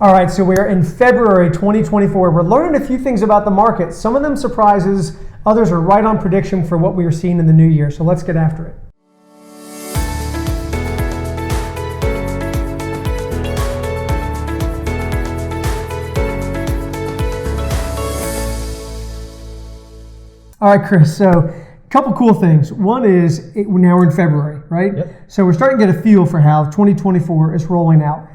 All right, so we're in February 2024. We're learning a few things about the market. Some of them surprises, others are right on prediction for what we are seeing in the new year. So let's get after it. All right, Chris, so a couple cool things. One is, now we're in February, right? Yep. So we're starting to get a feel for how 2024 is rolling out.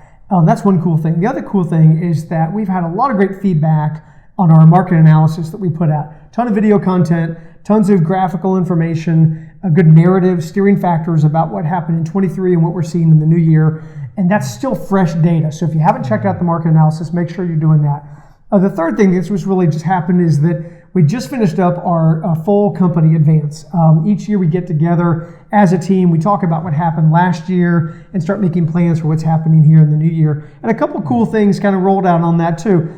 That's one cool thing. The other cool thing is that we've had a lot of great feedback on our market analysis that we put out. Ton of video content, tons of graphical information, a good narrative, steering factors about what happened in 23 and what we're seeing in the new year. And that's still fresh data. So if you haven't checked out the market analysis, make sure you're doing that. The third thing that's really just happened is that we just finished up our full company advance. Each year we get together as a team, we talk about what happened last year and start making plans for what's happening here in the new year. And a couple of cool things kind of rolled out on that too.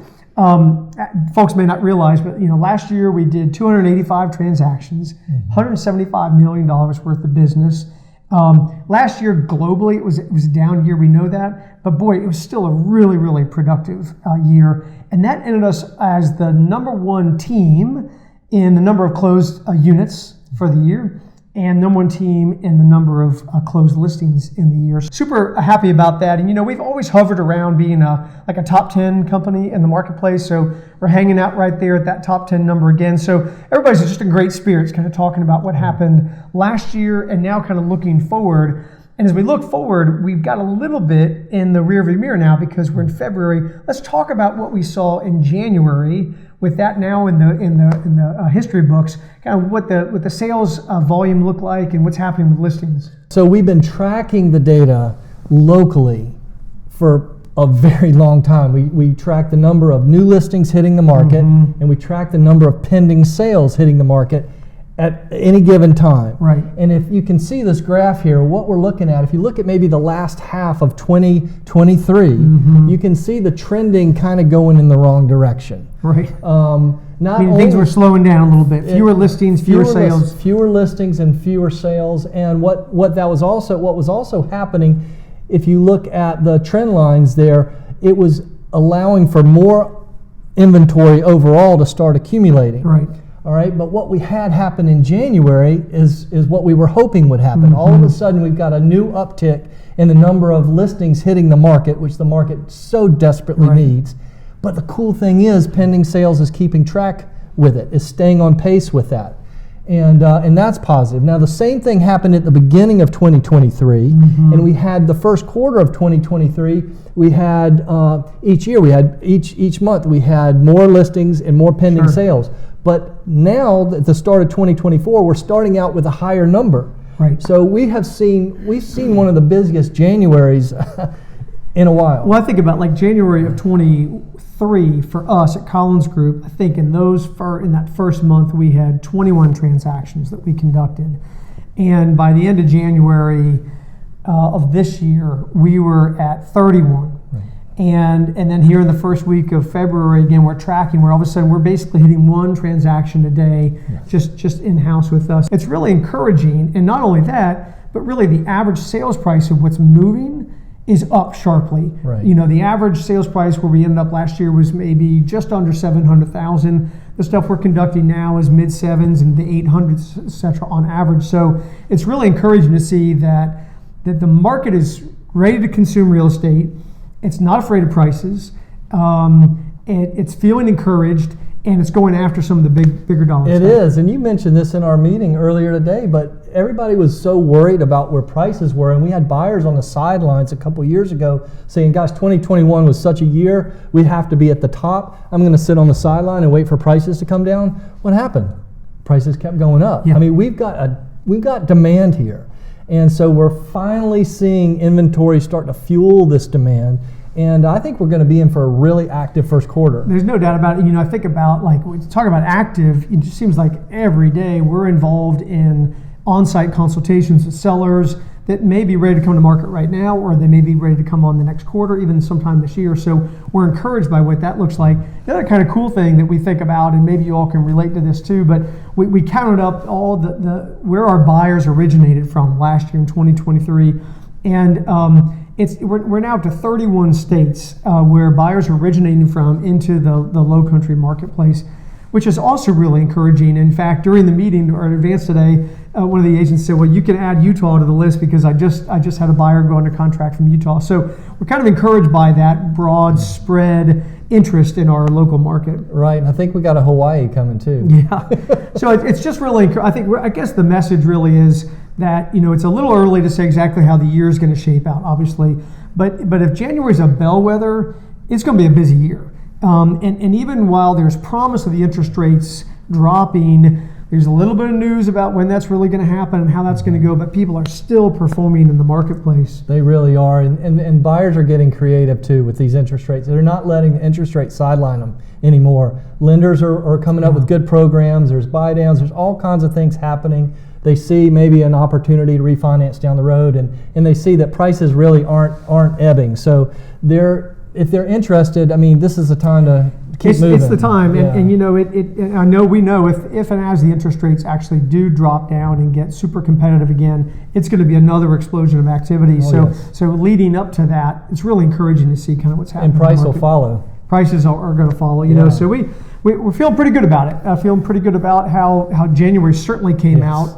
Folks may not realize, but last year we did 285 transactions, $175 million worth of business. Last year globally it was a down year, we know that, but boy, it was still a really, really productive year. And that ended us as the number one team in the number of closed units for the year, and number one team in the number of closed listings in the year. Super happy about that. And we've always hovered around being like a top 10 company in the marketplace. So we're hanging out right there at that top 10 number again. So everybody's just in great spirits, kind of talking about what happened last year and now kind of looking forward. And as we look forward, we've got a little bit in the rearview mirror now because we're in February. Let's talk about what we saw in January. With that now in the history books, kind of what the sales volume look like and what's happening with listings. So we've been tracking the data locally for a very long time. We track the number of new listings hitting the market, and we track the number of pending sales hitting the market at any given time. Right. And if you can see this graph here, what we're looking at, if you look at maybe the last half of 2023, you can see the trending kind of going in the wrong direction. Right. Things were slowing down a little bit. Fewer listings, fewer sales. Fewer listings and fewer sales. And what was also happening, if you look at the trend lines there, it was allowing for more inventory overall to start accumulating. Right. All right, but what we had happen in January is what we were hoping would happen. All of a sudden, we've got a new uptick in the number of listings hitting the market, which the market so desperately needs. But the cool thing is, pending sales is keeping track with it, is staying on pace with that. And that's positive. Now, the same thing happened at the beginning of 2023, and we had the first quarter of 2023, we had each month, we had more listings and more pending sales. But now, at the start of 2024, we're starting out with a higher number. Right. So we've seen one of the busiest Januaries in a while. Well, I think about like January of 23 for us at Collins Group. I think in that first month we had 21 transactions that we conducted, and by the end of January of this year, we were at 31. Right. And then here in the first week of February, again, we're tracking where all of a sudden we're basically hitting one transaction a day, just in-house with us. It's really encouraging. And not only that, but really the average sales price of what's moving is up sharply. Right. The average sales price where we ended up last year was maybe just under $700,000. The stuff we're conducting now is mid sevens and the 800s, et cetera, on average. So it's really encouraging to see that the market is ready to consume real estate. It's not afraid of prices. It's feeling encouraged, and it's going after some of the bigger dollars. It is, and you mentioned this in our meeting earlier today, but everybody was so worried about where prices were, and we had buyers on the sidelines a couple years ago saying, gosh, 2021 was such a year, we have to be at the top. I'm going to sit on the sideline and wait for prices to come down. What happened? Prices kept going up. Yeah. I mean, we've got demand here. And so we're finally seeing inventory start to fuel this demand. And I think we're going to be in for a really active first quarter. There's no doubt about it. I think about, like, when you talk about active, it just seems like every day we're involved in on-site consultations with sellers that may be ready to come to market right now, or they may be ready to come on the next quarter, even sometime this year. So we're encouraged by what that looks like. The other kind of cool thing that we think about, and maybe you all can relate to this too, but we counted up all the where our buyers originated from last year in 2023, and we're now up to 31 states where buyers are originating from into the low country marketplace, which is also really encouraging. In fact, during the meeting or in advance today, one of the agents said, well, you can add Utah to the list because I just had a buyer go under contract from Utah. So we're kind of encouraged by that broad spread interest in our local market. Right, and I think we got a Hawaii coming too. Yeah, so it's just really, I guess the message really is that, it's a little early to say exactly how the year is going to shape out, obviously, but if January is a bellwether, it's going to be a busy year. And even while there's promise of the interest rates dropping, there's a little bit of news about when that's really going to happen and how that's going to go, but people are still performing in the marketplace. They really are, and buyers are getting creative too with these interest rates. They're not letting the interest rate sideline them anymore. Lenders are coming up with good programs. There's buy downs. There's all kinds of things happening. They see maybe an opportunity to refinance down the road, and they see that prices really aren't ebbing. So if they're interested, this is the time to keep moving. It's the time, yeah. and I know we know if and as the interest rates actually do drop down and get super competitive again, it's going to be another explosion of activity. So leading up to that, it's really encouraging to see kind of what's happening. And price will follow. Prices are going to follow, So we're feeling pretty good about it. Feeling pretty good about how January certainly came out,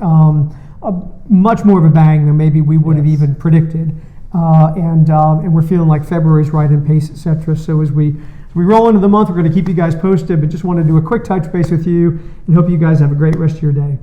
much more of a bang than maybe we would have even predicted. And we're feeling like February's right in pace, etc. So as we roll into the month, we're going to keep you guys posted, but just want to do a quick touch base with you and hope you guys have a great rest of your day.